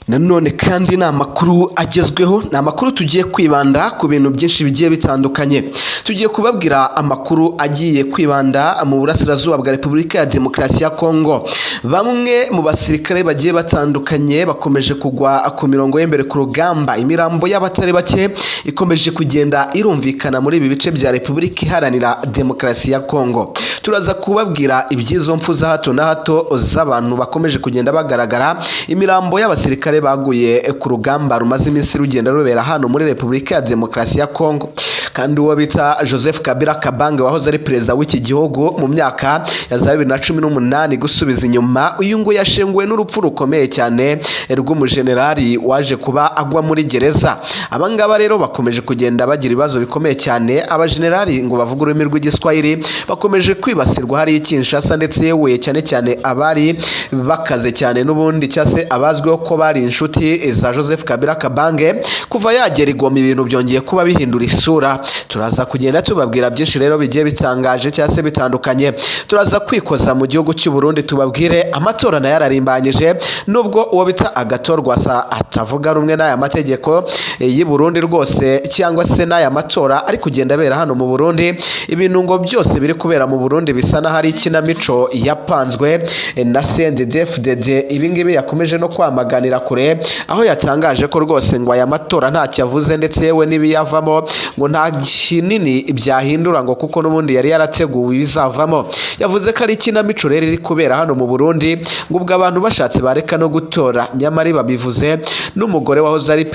nanone kandi ni amakuru agezweho, ni amakuru tugiye kwibanda ku bintu byinshi bigiye bitandukanye. Tugiye kubabwira amakuru agiye kwibanda mu burasirazuba bwa Repubulika ya Demokarasi ya Kongo. Bamwe mu basirikare bagiye batandukanye bakomeje kugwa ku mirongo y'imbere ku rugamba. Imirambo y'abatari bake ikomeje kugenda irumvikana muri ibi bice bya Repubulika Iharanira Demokarasi ya Kongo. Turaza kubabwira iby'izo mfu za hato na hato z'abantu bakomeje kugenda bagaragara, imirambo y'abasirikare baguye ku rugamba rumaze iminsi rugenda rubera hano muri Repubulika ya Demokarasi ya Kongo. Kandi uwo bita Joseph Kabila Kabange wahoze ari perezida w'iki gihugu mu myaka ya 2018 gusubiza inyuma, uyu ngo yashenguwe n'urupfu rukomeye cyane rw'umujenerali waje kuba agwa muri gereza. Abangaba rero bakomeje kugenda bagira ibibazo bikomeye cyane. Abajenerali ngo bavuga ururimi rw'igiswahili bakomeje kwibasirwa hari Kinshasa, ndetse yewe cyane cyane abari bakaze cyane n'ubundi cyase abazwiho ko bari inshuti za Joseph Kabila Kabange. Kuva yagera igoma ibintu byongeye kuba bihindura isura. Turaza kugenda tubabwira byinshi rero bigiye bitangaje cyase bitandukanye. Turaza kwikoza mu gihugu cy'u Burundi tubabwire amatora na yararimbanyije, nubwo uwo bita agatorwa sa atavuga rumwe n'aya mategeko y'i Burundi rwose, cyangwa se n'aya matora ari kugenda bera hano mu Burundi. Ibintu ngo byose biri kubera mu Burundi bisa na hari ikinamico yapanzwe na CNDD-FDD. Ibi ngibi yakomeje no kwamaganira kure, aho yatangaje ko rwose ngo aya matora ntacyo avuze, ndetse yewe n'ibiyavamo ngo nta kinini byahindura ngo kuko n'ubundi yari yarateguwe ibizavamo. Yavuze ko ari ikinamico rero iri kubera hano mu Burundi, ngo ubwo abantu bashatse bareka no gutora. Nyamara babivuze n'umugore wahoze ari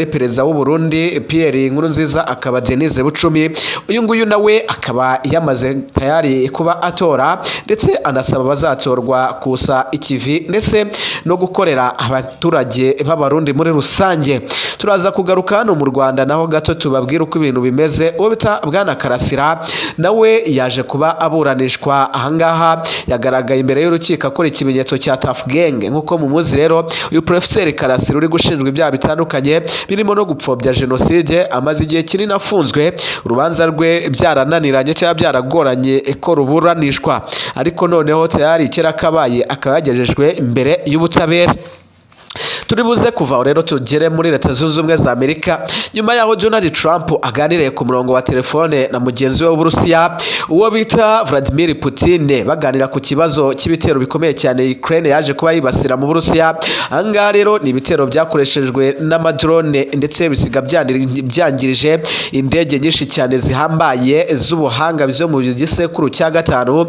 perezida w'u Burundi Pierre Nkurunziza, akaba Denise Bucumi. Uyu nguyu nawe akaba yamaze tayari kuba atora, ndetse anasaba abazatorwa kusa ikivi ndetse no gukorera abaturage b'abarundi muri rusange. Turaza kugaruka hano mu Rwanda naho gato tubabwira uko ibintu bimeze. Uwo bita Bwana Karasira nawe yaje kuba aburanishwa ahangaha, yagaragaye imbere y'urukiko akora ikimenyetso cya Tuff Gang. Nk'uko mumuzi rero, uyu Professeur Karasira uri gushinjwa ibyaha bitandukanye birimo no gupfobya jenoside, amaze igihe kinini afunzwe, urubanza rwe byarananiranye cyangwa byaragoranye ko ruburanishwa, ariko noneho tayari kera kabaye akaba yagejejwe imbere y'ubutabera. Turi buze kuva rero tugere muri Leta Zunze Ubumwe za Amerika, nyuma yaho Donald Trump aganiriye ku murongo wa telefone na mugenzi we w'Uburusiya uwo bita Vladimir Putin, baganira ku kibazo cy'ibitero bikomeye cyane Ukraine yaje kuba yibasira mu Burusiya. Ahangaha rero ni ibitero byakoreshejwe n'amadrone, ndetse bisiga byangirije indege nyinshi cyane zihambaye z'ubuhanga zo mu gisekuru cya gatanu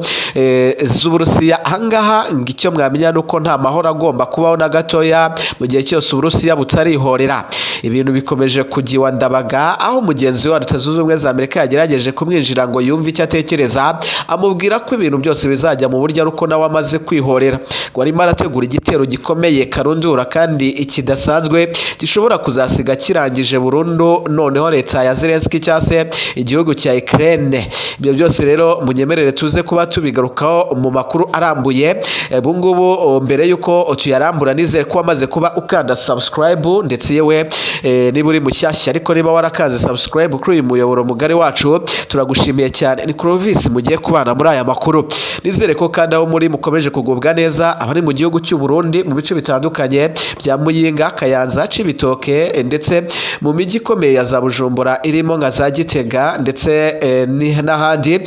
z'Uburusiya. Ahangaha ngicyo mwamenya nuko nta mahoro agomba kubaho na gatoya mu gihe cyose Uburusiya butarihorera. Ibintu bikomeje kugiwa ndabaga, aho mugenzi wa Leta Zunze Ubumwe za Amerika yagerageje kumwinjira ngo yumve icyo atekereza, amubwira ko ibintu byose bizajya mu buryo aruko nawe amaze kwihorera. Ngo arimo arategura igitero gikomeye karundura kandi ikidasanzwe gishobora kuzasiga kirangije burundu noneho leta ya Zelensky cyase igihugu cya Ukraine. Ibyo byose rero munyemerere tuze kuba tubigarukaho mu makuru arambuye. Bungubu mbere yuko tuyarambura, nizere ko amaze kuba ukanda subscribe, ndetse yewe niba uri mushyashya ariko niba warakaze subscribe kuri uyu muyoboro mugari wacu, turagushimiye cyane. Ni Clovis mugiye kubana muri aya makuru. Nizere ko kandi aho muri mukomeje kugubwa neza, abari mu gihugu cy'u Burundi mu bice bitandukanye bya Muyinga, Kayanza, Cibitoke, ndetse mu mijyi ikomeye ya za Bujumbura irimo nka za Gitega ndetse n'ahandi.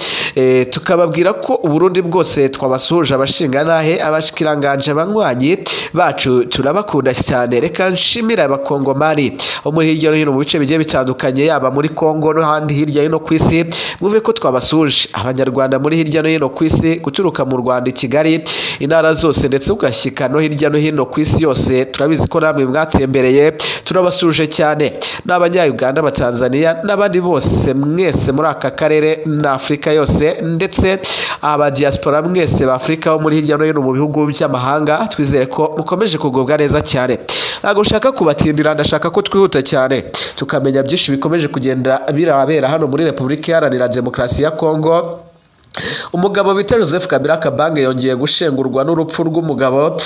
Tukababwira ko Uburundi bwose twabasuje, abashinga nahe, abashikiranganje, abanywanyi bacu turabakunda cyane. Reka nshimira abakongomani bo muri hirya no hino mu bice bigiye bitandukanye, yaba muri Kongo no handi hirya no ku isi. Mwumve ko twabasuje abanyarwanda muri hirya no hino ku isi, guturuka mu Rwanda, i Kigali, intara zose, ndetse ugashyika no hirya no hino ku isi yose. Turabizi ko namwe mwatembereye, turabasuje cyane. N'abanya-Uganda, Abatanzania n'abandi bose mwese muri aka karere na Afurika yose, ndetse aba diaspora mwese ba Afurika bo muri hirya no hino mu bihugu by'amahanga, twizere ko mukomeje kugubwa neza cyane. Ntabwo nshaka kubatindira, ndashaka ko twihuta cyane tukamenya byinshi bikomeje kugenda birabera hano muri Repubulika Iharanira Demokarasi ya Kongo. umugabo bita Joseph Kabila Kabange yongeye gushengurwa n'urupfu rw'umugabo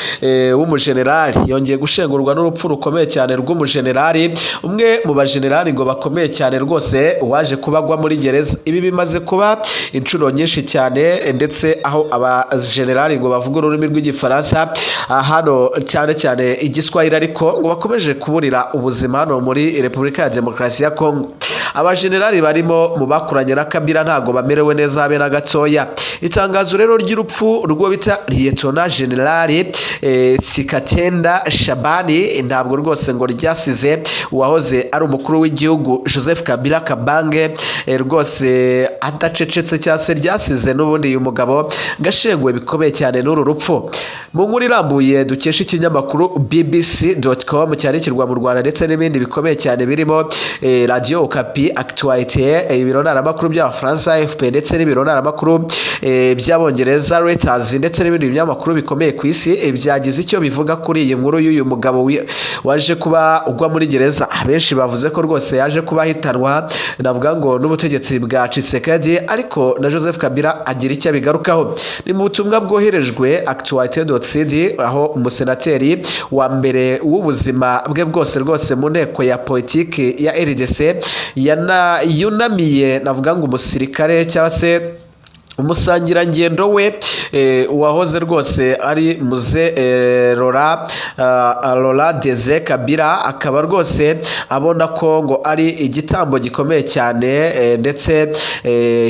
w'umujenerali, yongeye gushengurwa n'urupfu rukomeye cyane rw'umujenerali, umwe mu bajenerali ngo bakomeye cyane rwose waje kubagwa muri gereza. Ibi bimaze kuba inshuro nyinshi cyane, ndetse aho abajenerali ngo bavuga ururimi rw'igifaransa hano cyane cyane igiswahili, ariko ngo bakomeje kuburira ubuzima hano muri Repubulika ya Demokarasi ya Kongo. Abajenerali barimo mu bakuranye na Kabila ntago bamerewe neza habe na gatoya. Itangazo rero ry'urupfu rwo bita Lieutenant General Sikatenda Shabani ntabwo rwose ngo ryasize uwahoze ari umukuru w'igihugu Joseph Kabila Kabange rwose adacecetse, cyangwa se ryasize n'ubundi uyu mugabo gashenguwe bikomeye cyane n'uru rupfu. Mu nkuru irambuye dukesha ikinyamakuru bbc.com cyandikirwa mu Rwanda ndetse n'ibindi bikomeye cyane birimo Radio Okapi, Actualité, ibiro ntaramakuru by'Abafaransa AFP ndetse n'ibiro ntaramakuru by'Abongereza Reuters ndetse n'ibindi binyamakuru bikomeye ku isi byagize icyo bivuga kuri iyi nkuru y'uyu mugabo waje kuba ugwa muri gereza. Abenshi bavuze ko rwose yaje kuba hitanwa navuga ngo n'ubutegetsi bwa Tshisekedi, ariko na Joseph Kabila agira icyo abigarukaho. Ni mu butumwa bwoherejwe Actualité.cd, aho umusenateri wa mbere w'ubuzima bwe bwose rwose mu nteko ya politiki ya RDC yunamiye navuga ngo umusirikare cyangwa se umusangirangendo we wahoze rwose ari muze Laurent Désiré Kabila, akaba rwose abona ko ngo ari igitambo gikomeye cyane ndetse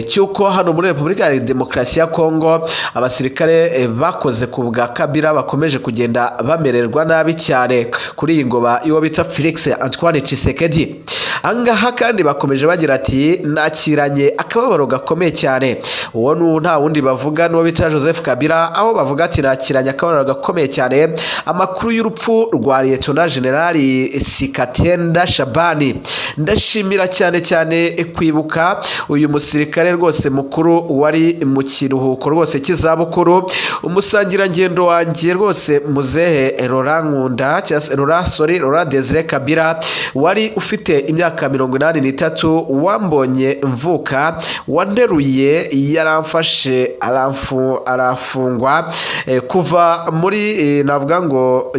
cyuko hano muri Repubulika ya Demokarasi ya Kongo abasirikare bakoze ku bwa Kabila bakomeje kugenda bamererwa nabi cyane kuri iyi ngoba y'uwo bita Felix Antoine Tshisekedi. Angaha kandi bakomeje bagira ati nakiranye akababaro gakomeye cyane. Uwo nta wundi bavuga n'uwo bita Joseph Kabila, aho bavuga ati nakiranye akababaro gakomeye cyane amakuru y'urupfu rwa Lieutenant General Sikatenda Shabani. Ndashimira cyane cyane kwibuka uyu musirikare rwose mukuru wari mu kiruhuko rwose cy'izabukuru, umusangirangendo wanjye rwose muzehe Laurent Désiré Kabila wari ufite imyaka 83, wambonye mvuka, wanteruye, yaramfashe arafungwa kuva muri navuga ngo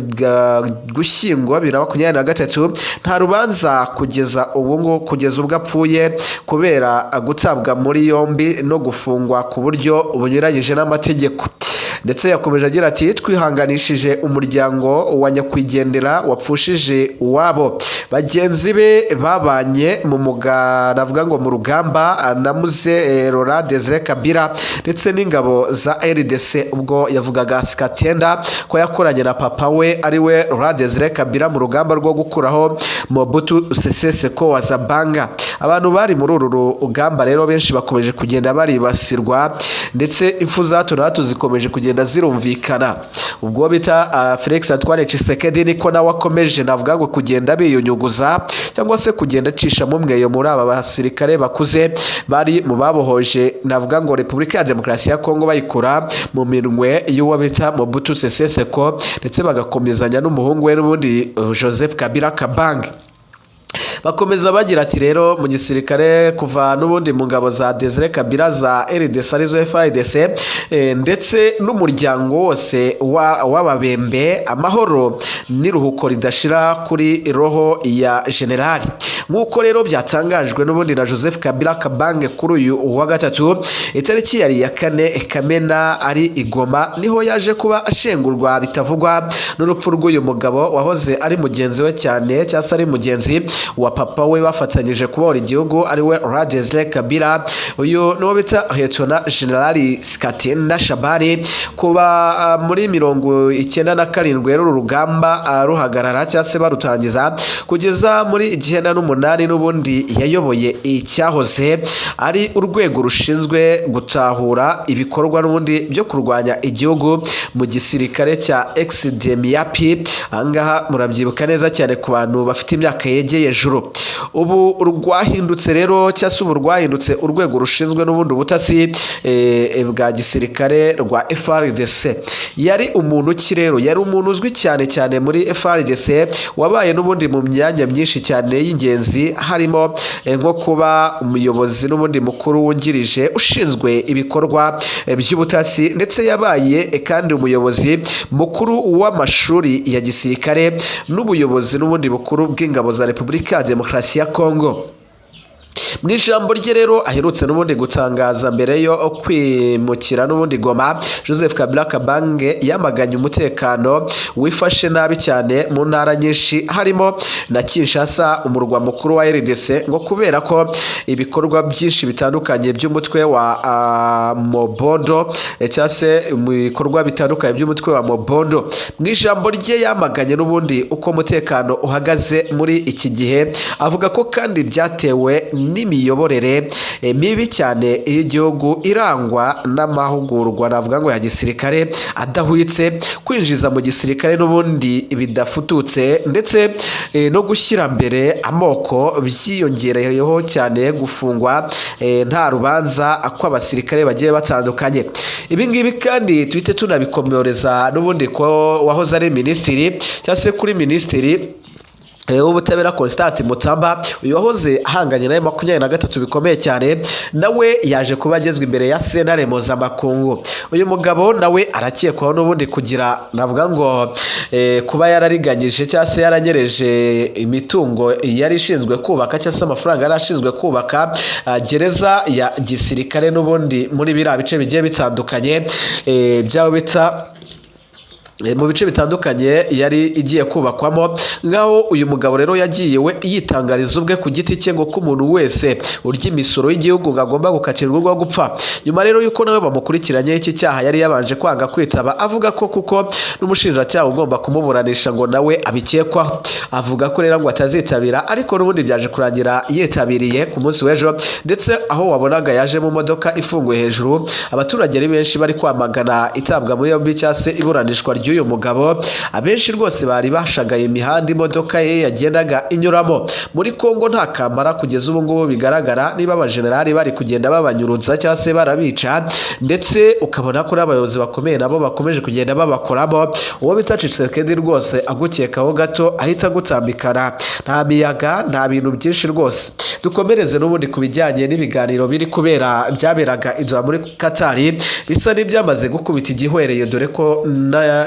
Gushyingo 2023, nta rubanza kugeza ubwo apfuye kubera gutabwa muri yombi no gufungwa ku buryo bunyuranyije n'amategeko. Ndetse yakomeje agira ati twihanganishije umuryango wa nyakwigendera wapfushije uwabo, bagenzi be babanye navuga ngo mu rugamba na muze Laurent Désiré Kabila ndetse n'ingabo za RDC, ubwo yavugaga Sikatenda ko yakoranye na papa we ari we Laurent Désiré Kabila mu rugamba rwo gukuraho Mobutu Sese Seko wa Zabanga. Abantu bari muri uru rugamba rero benshi bakomeje kugenda baribasirwa, ndetse impfu za hato na hato zikomeje kugenda zirumvikana. Ubwo bita Felix Antoine Tshisekedi niko nawe akomeje navuga ngo kugenda biyunyuguza cyangwa se kugenda acishamo umweyo muri aba basirikare bakuze bari mu babohoje navuga ngo Repubulika ya Demokarasi ya Kongo bayikura mu minwe y'uwo bita Mobutu Sese Seko, ndetse bagakomezanya n'umuhungu we n'ubundi Joseph Kabila Kabange. Bakomeza bagira ati rero mu gisirikare kuva n'ubundi mu ngabo za Désiré Kabila za RDC arizo FARDC ndetse n'umuryango wose w'ababembe, amahoro n'iruhuko ridashira kuri roho ya generali. Nk'uko rero byatangajwe n'ubundi na Joseph Kabila Kabange kuri uyu wa gatatu itariki yari ya 4 Kamena ari Igoma, niho yaje kuba ashengurwa bitavugwa n'urupfu rw'uyu mugabo wahoze ari mugenzi we cyane, cyangwa se ari mugenzi wa papa we bafatanyije kubohora igihugu ari we Laurent Désiré Kabila. Uyu niwo bita Lieutenant General Sikatenda Shabani. Kuba muri 97 rero urugamba ruhagarara cyangwa se barutangiza kugeza muri 98 n'ubundi yayoboye icyahoze ari urwego rushinzwe gutahura ibikorwa n'ubundi byo kurwanya igihugu mu gisirikare cya XDMIAP. Angaha murabyibuka neza cyane ku bantu bafite imyaka yegeye ejuru. Ubu rwahindutse rero cyangwa se ubu rwahindutse urwego rushinzwe n'ubundi ubutasi bwa gisirikare rwa FARDC. Yari umuntu ki rero? Yari umuntu uzwi cyane cyane muri FARDC, wabaye n'ubundi mu myanya myinshi cyane y'ingenzi by'ingenzi harimo nko kuba umuyobozi n'ubundi mukuru wungirije ushinzwe ibikorwa by'ubutasi, ndetse yabaye kandi umuyobozi mukuru w'amashuri ya gisirikare n'ubuyobozi n'ubundi bukuru bw'ingabo za Repubulika ya Demokarasi ya Kongo. Mu ijambo rye rero aherutse n'ubundi gutangaza mbere yo kwimukira n'ubundi Goma, Joseph Kabila Kabange yamaganye umutekano wifashe nabi cyane mu ntara nyinshi harimo na Kinshasa, umurwa mukuru wa RDC, ngo kubera ko ibikorwa byinshi bitandukanye by'umutwe wa Mobondo cyangwa se mu bikorwa bitandukanye by'umutwe wa Mobondo. Mu ijambo rye yamaganye n'ubundi uko umutekano uhagaze muri iki gihe, avuga ko kandi byatewe n'imiyoborere mibi cyane y'igihugu irangwa n'amahugurwa navuga ngo ya gisirikare adahwitse, kwinjiza mu gisirikare n'ubundi bidafututse, ndetse no gushyira mbere amoko byiyongereyeho cyane, gufungwa nta rubanza kw'abasirikare bagiye batandukanye. Ibi ngibi kandi tuhite tunabikomereza n'ubundi ko wahoze ari minisitiri cyangwa se kuri minisitiri w'ubutabera Constant Mutamba, uyu wahoze ahanganye na M23 bikomeye cyane, nawe yaje kuba agezwe imbere ya sentare mpuzamakungu. Uyu mugabo nawe arakekwaho n'ubundi kugira navuga ngo kuba yarariganyije cyangwa se yaranyereje imitungo yari ishinzwe kubaka cyangwa se amafaranga yari ashinzwe kubaka gereza ya gisirikare n'ubundi muri biriya bice bigiye bitandukanye by'aho bita mu bice bitandukanye yari igiye kubakwamo. Ngaho uyu mugabo rero yagiye we yitangariza ubwe ku giti cye ngo ko umuntu wese urya imisoro y'igihugu ngo agomba gukatirwa urwo gupfa. Nyuma rero yuko nawe bamukurikiranye iki cyaha yari yabanje kwanga kwitaba, avuga ko kuko n'umushinjacyaha ugomba kumuburanisha ngo nawe abikekwaho, avuga ko rero ngo atazitabira, ariko n'ubundi byaje kurangira yitabiriye ku munsi w'ejo, ndetse aho wabonaga yaje mu modoka ifunguye hejuru, abaturage ari benshi bari kwamagana itabwa muri yombi cyangwa se iburanishwa y'uyu mugabo. Abenshi rwose bari bashagaye imihanda imodoka ye yagendaga inyuramo. Muri Kongo nta kamara kugeza ubu ngubu bigaragara niba abajenerali bari kugenda babanyurutsa cyangwa se barabica, ndetse ukabona ko n'abayobozi bakomeye nabo bakomeje kugenda babakoramo. Uwo bita Tshisekedi rwose agukekaho gato ahita agutambikana, nta miyaga nta bintu byinshi rwose. Dukomereze n'ubundi ku bijyanye n'ibiganiro biri kubera byaberaga Doha muri Katari, bisa n'ibyamaze gukubita igihwereye, dore ko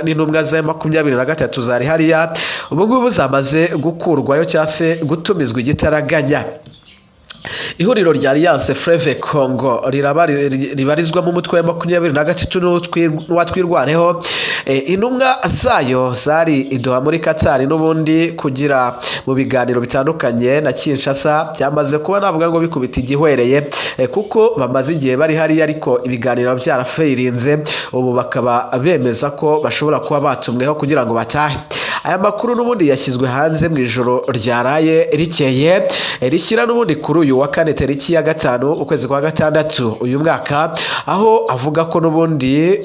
n'intumwa za M23 zari hariya ubu ngubu zamaze gukurwayo cyangwa se gutumizwa igitaraganya. Ihuriro rya Alliance Fleuve Congo ribarizwa mu mutwe wa M23 n'uwatwirwaneho. Intumwa zayo zari Doha muri Katari n'ubundi kugira mu biganiro bitandukanye na Kinshasa, byamaze kuba navuga ngo bikubita igihwereye kuko bamaze igihe bari hari, ariko ibiganiro byarafeirinze. Ubu bakaba bemeza ko bashobora kuba batumweho kugira ngo batahe. Aya makuru n'ubundi yashyizwe hanze mu ijoro ryaraye rikeye rishyira n'ubundi kuri uyu wa kane tariki ya 5 ukwezi kwa gatandatu uyu mwaka, aho avuga ko n'ubundi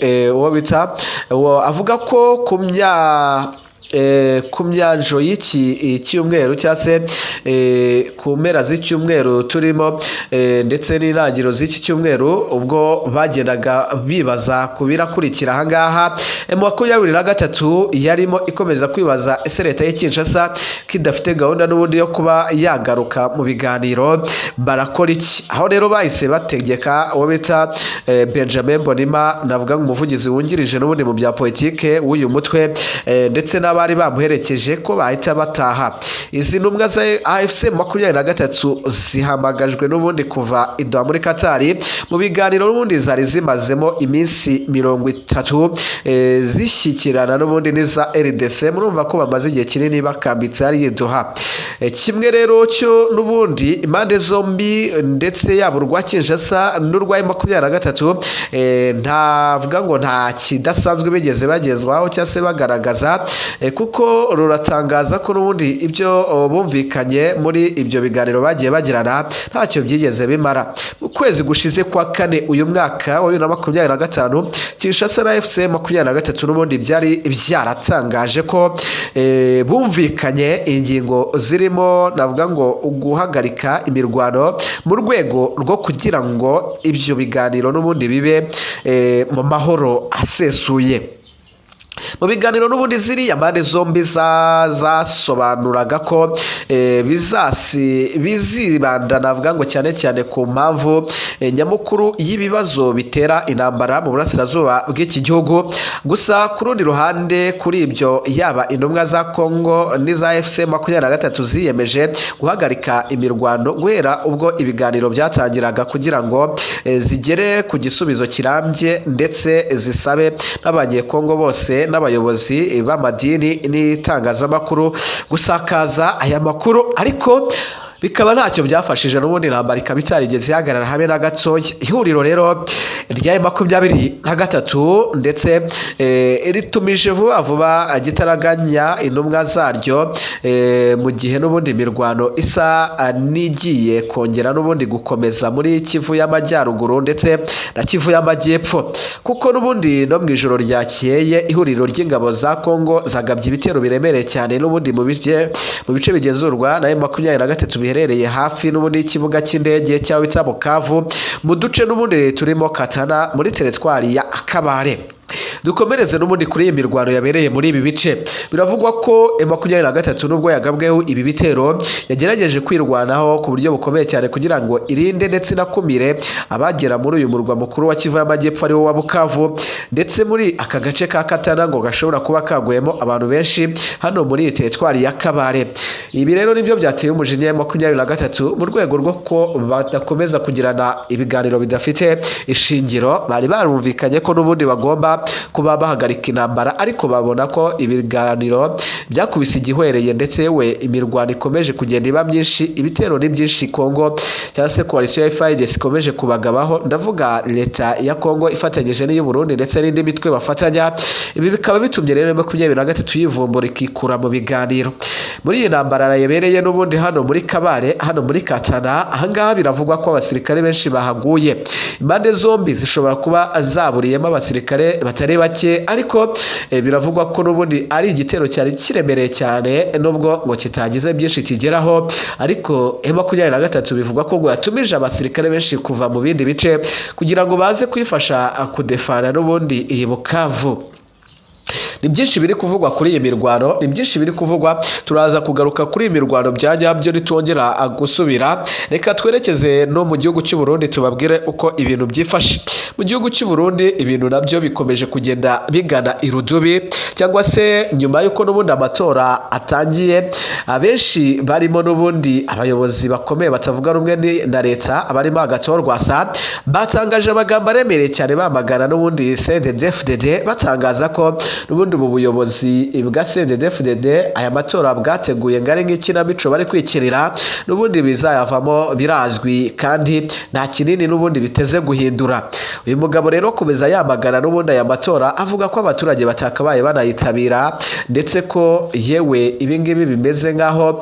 avuga ko ku myanjo y'iki cyumweru cyangwa se ku mpera z'icyumweru turimo ndetse n'intangiriro z'iki cyumweru, ubwo bagendaga bibaza ku birakurikira ahangaha. M23 yarimo ikomeza kwibaza ese leta ya Kinshasa kidafite gahunda n'ubundi yo kuba yagaruka mu biganiro barakora iki. Aho rero bahise bategeka uwo bita Benjamin Mbonima, navuga nk'umuvugizi wungirije n'ubundi mu bya politike w'uyu mutwe, ndetse n'abari bamuherekeje ko bahita bataha. Izi ntumwa za AFC 23 zihamagajwe n'ubundi kuva i Doha muri Katari mu biganiro n'ubundi zari zimazemo iminsi 30 zishyikirana n'ubundi n'iza RDC. Murumva ko bamaze igihe kinini bakambitse ari i Doha. Kimwe rero cyo n'ubundi impande zombi, ndetse yaba urwa Kinshasa n'urwa M23, ntavuga ngo nta kidasanzwe bigeze bagezwaho cyangwa se bagaragaza, kuko ruratangaza ko n'ubundi ibyo bumvikanye muri ibyo biganiro bagiye bagirana ntacyo byigeze bimara. Mu kwezi gushize kwa kane uyu mwaka wa 2025, Kinshasa na FC 23 n'ubundi byari byaratangaje ko bumvikanye ingingo zirimo navuga ngo guhagarika imirwano mu rwego rwo kugira ngo ibyo biganiro n'ubundi bibe mu mahoro asesuye. mu biganiro n'ubundi ziriya mpande zombi zasobanuraga ko bizibanda navuga ngo cyane cyane ku mpamvu nyamukuru y'ibibazo bitera intambara mu burasirazuba bw'iki gihugu. Gusa ku rundi ruhande kuri ibyo yaba intumwa za Kongo n'iza FC23 ziyemeje guhagarika imirwano guhera ubwo ibiganiro byatangiraga kugira ngo zigere ku gisubizo kirambye ndetse zisabe n'abanyekongo bose n'abayobozi b'amadini n'itangazamakuru gusakaza aya makuru, ariko bikaba ntacyo byafashije n'ubundi intambara ikaba itarigeze ihagarara habe na gatoya. Ihuriro rero rya M23 ndetse ritumije vuba gitaraganya intumwa zaryo mu gihe n'ubundi imirwano isa n'igiye kongera n'ubundi gukomeza muri Kivu y'Amajyaruguru ndetse na Kivu y'Amajyepfo, kuko n'ubundi no mu ijoro ryakeye ihuriro ry'ingabo za Kongo zagabye ibitero biremereye cyane n'ubundi mu bice bigenzurwa na M23 biherereye hafi n'ubundi ikibuga cy'indege cyaho bita Bukavu mu duce n'ubundi turimo Katana muri teritwari ya Kabare. Dukomereze n'ubundi kuri iyi mirwano yabereye muri ibi bice. Biravugwa ko M23 nubwo yagabweho ibi bitero yagerageje kwirwanaho ku buryo bukomeye cyane kugira ngo irinde ndetse nakumire abagera muri uyu murwa mukuru wa Kivu y'Amajyepfo ari wo wa Bukavu, ndetse muri aka gace ka Katana ngo gashobora kuba kaguyemo abantu benshi hano muri teritwari ya Kabare. Ibi rero nibyo byateye umujinya M23 mu rwego rwo ko badakomeza kugirana ibiganiro bidafite ishingiro. Bari barumvikanye ko n'ubundi bagomba kuba bahagarika intambara, ariko babona ko ibiganiro byakubise igihwereye ndetse we imirwano ikomeje kugenda iba myinshi, ibitero ni byinshi Kongo cyangwa se coalition ya FARDC ikomeje kubagabaho, ndavuga leta ya Kongo ifatanyije n'iy'u Burundi ndetse n'indi mitwe bafatanya. Ibi bikaba bitumye rero M23 yivumbura ikikura mu biganiro. Muri iyi ntambara yabereye n'ubundi hano muri Kabare, hano muri Katana, ahangaha biravugwa ko abasirikare benshi bahaguye. Impande zombi zishobora kuba zaburiyemo abasirikare batari bake, ariko biravugwa ko n'ubundi ari igitero cyari kiremereye cyane nubwo ngo kitagize byinshi kigeraho, ariko M23 bivugwa ko ngo yatumije abasirikare benshi kuva mu bindi bice kugira ngo baze kwifasha kudefana n'ubundi iyi Bukavu. Ni byinshi biri kuvugwa kuri iyi mirwano, ni byinshi biri kuvugwa, turaza kugaruka kuri iyi mirwano bya nyabyo nitwongera gusubira. Reka twerekeze no mu gihugu cy'u Burundi tubabwire uko ibintu byifashe. Mu gihugu cy'u Burundi ibintu nabyo bikomeje kugenda bigana irudubi, cyangwa se nyuma y'uko n'ubundi amatora atangiye, abenshi barimo n'ubundi abayobozi bakomeye batavuga rumwe na leta abarimo Agathon Rwasa batangaje amagambo aremereye cyane bamagana n'ubundi CNDD-FDD, batangaza ko n'ubundi mu buyobozi bwa CNDD-FDD aya matora bwateguye ngari nk'ikinamico bari kwikirira, n'ubundi bizayavamo birazwi kandi nta kinini n'ubundi biteze guhindura. Uyu mugabo rero komeza yamagana n'ubundi aya matora, avuga ko abaturage batakabaye banayitabira ndetse ko yewe ibingibi bimeze nkaho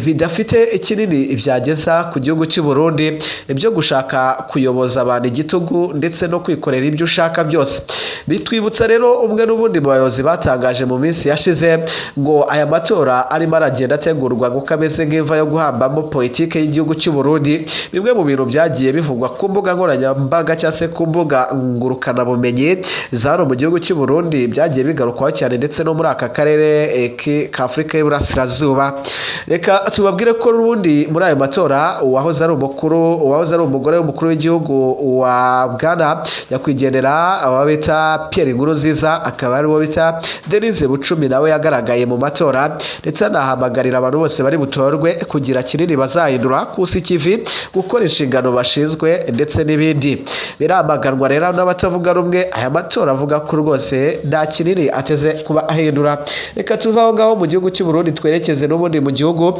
bidafite ikinini byageza ku gihugu cy'u Burundi, ibyo gushaka kuyoboza abantu igitugu ndetse no kwikorera ibyo ushaka byose. Bitwibutsa rero umwe n'ubundi mu bayobozi batangaje mu minsi yashize ngo aya matora arimo aragenda ategurwa ngo kameze nk'imva yo guhambamo politike y'igihugu cy'u Burundi. Bimwe mu bintu byagiye bivugwa ku mbuga nkoranyambaga cyangwa se ku mbuga ngurukana bumenyi za hano mu gihugu cy'u Burundi byagiye bigarukwaho cyane ndetse no muri aka karere ka Afurika y'Iburasirazuba. Reka tubabwire ko n'ubundi muri ayo matora uwahoze ari umugore w'umukuru w'igihugu wa Ghana nyakwigendera ababita Pierre Nkurunziza, akaba ari wo bita Denise Bucumi, nawe yagaragaye mu matora ndetse anahamagarira abantu bose bari butorwe kugira kinini bazahindura kusi kivi, gukora inshingano bashinzwe ndetse n'ibindi. Biramaganwa rero n'abatavuga rumwe aya matora, avuga ko rwose nta kinini ateze kuba ahindura. Reka tuvaho ngaho mu gihugu cy'u Burundi twerekeze n'ubundi mu gihugu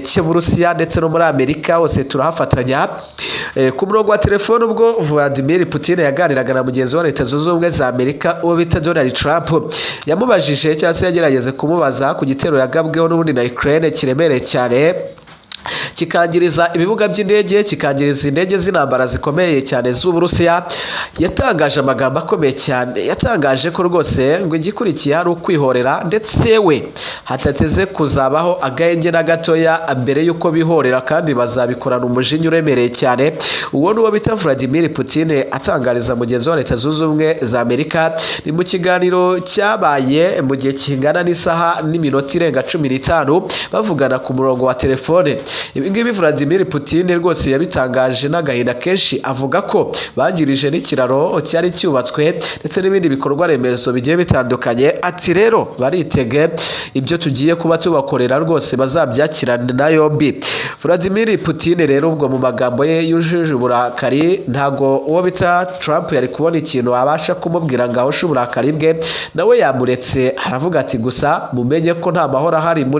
cy'Uburusiya ndetse no muri Amerika, hose turahafatanya. Ku murongo wa telefone ubwo Vladimir Putin yaganiraga na mugenzi wa Leta Zunze Ubumwe za Amerika uwo bita Donald Trump, yamubajije cyangwa se yagerageze kumubaza ku gitero yagabweho n'ubundi na Ukraine kiremereye cyane kikangiriza ibibuga by'indege, kikangiriza indege z'intambara zikomeye cyane z'Uburusiya. Yatangaje amagambo akomeye cyane, yatangaje ko rwose ngo igikurikiye ari ukwihorera, ndetse we hatateze kuzabaho agahenge na gatoya mbere y'uko bihorera, kandi bazabikorana umujinya uremereye cyane. Uwo ni uwo bita Vladimir Putin atangariza mugenzi wa Leta Zunze Ubumwe za Amerika. Ni mu kiganiro cyabaye mu gihe kingana n'isaha n'iminota irenga 15 bavugana ku murongo wa telefone. Ibi ngibi Vladimir Putin rwose yabitangaje n'agahinda kenshi, avuga ko bangirije n'ikiraro cyari cyubatswe ndetse n'ibindi bikorwa remezo bigiye bitandukanye. Ati rero baritege ibyo tugiye kuba tubakorera, rwose bazabyakirana na yombi. Vladimir Putin rero ubwo mu magambo ye yujuje uburakari, ntago uwo bita Trump yari kubona ikintu abasha kumubwira ngo ahoshe uburakari bwe, nawe yamuretse. Aravuga ati gusa mumenye ko nta mahoro ahari mu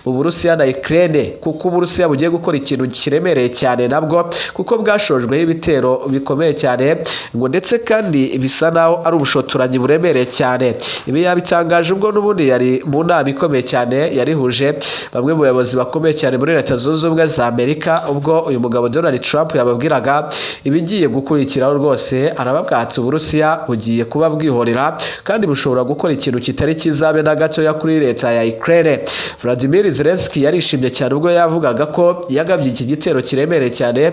Burusiya na Ukraine, kuko Uburusiya bugiye gukora ikintu kiremereye cyane nabwo, kuko bwashojweho ibitero bikomeye cyane ngo ndetse kandi bisa naho ari ubushotoranyi buremereye cyane. Ibi yabitangaje ubwo n'ubundi yari mu nama ikomeye cyane yarihuje bamwe mu bayobozi bakomeye cyane muri Leta Zunze Ubumwe za Amerika, ubwo uyu mugabo Donald Trump yababwiraga ibigiye gukurikiraho. Rwose arababwira ati Uburusiya bugiye kuba bwihorera kandi bushobora gukora ikintu kitari kizabe na gatoya kuri leta ya Ukraine. Vladimir Zelensky yarishimye cyane ubwo yavugaga ko yagabye iki gitero kiremereye cyane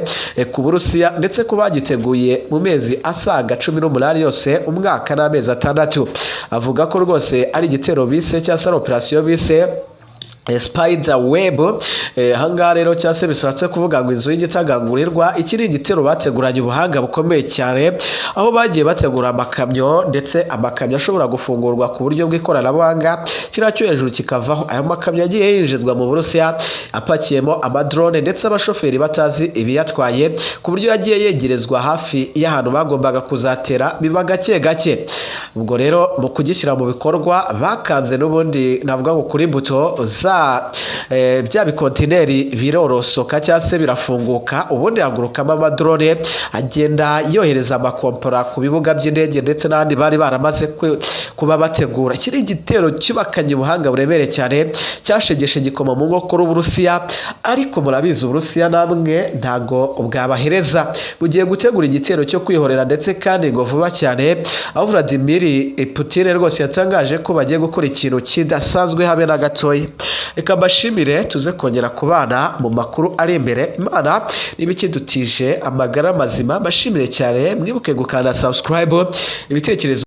ku Burusiya, ndetse ko bagiteguye mu mezi asaga 18 yose, umwaka n'amezi 6. Avuga ko rwose ari igitero bise cyangwa se operation bise Spider Web. Hangaha rero cyase bishatse kuvuga ngo inzu y'igitagangurirwa. Iki ni igitero bateguranye ubuhanga bukomeye cyane, aho bagiye bategura amakamyo, ndetse amakamyo ashobora gufungurwa ku buryo bw'ikoranabuhanga, kiriya cyo hejuru kikavaho. Ayo makamyo yagiye yinjizwa mu Burusiya apakiyemo amadrone, ndetse abashoferi batazi ibiyatwaye, ku buryo yagiye yegerezwa hafi y'ahantu bagombaga kuzatera, biba gake gake. Ubwo rero mu kugishyira mu bikorwa bakanze n'ubundi navuga ngo kuri buto za bya bikontineri birorosoka cyangwa se birafunguka, ubundi hagurukamo amadrone agenda yohereza amakompora ku bibuga by'indege ndetse n'ahandi bari baramaze kuba bategura. Kiri igitero cyubakanye ubuhanga buremereye cyane, cyashegeshe gikoma mu nkokora Uburusiya. Ariko murabizi Uburusiya namwe ntago bwabahereza, bugiye gutegura igitero cyo kwihorera ndetse kandi ngo vuba cyane, aho Vladimir Putin rwose yatangaje ko bagiye gukora ikintu kidasanzwe habe na gatoya. Reka mbashimire, tuze kongera kubana mu makuru ari imbere. Imana n'ibikidutije amagara mazima. Mbashimire cyane, mwibuke gukanda subscribe. Ibitekerezo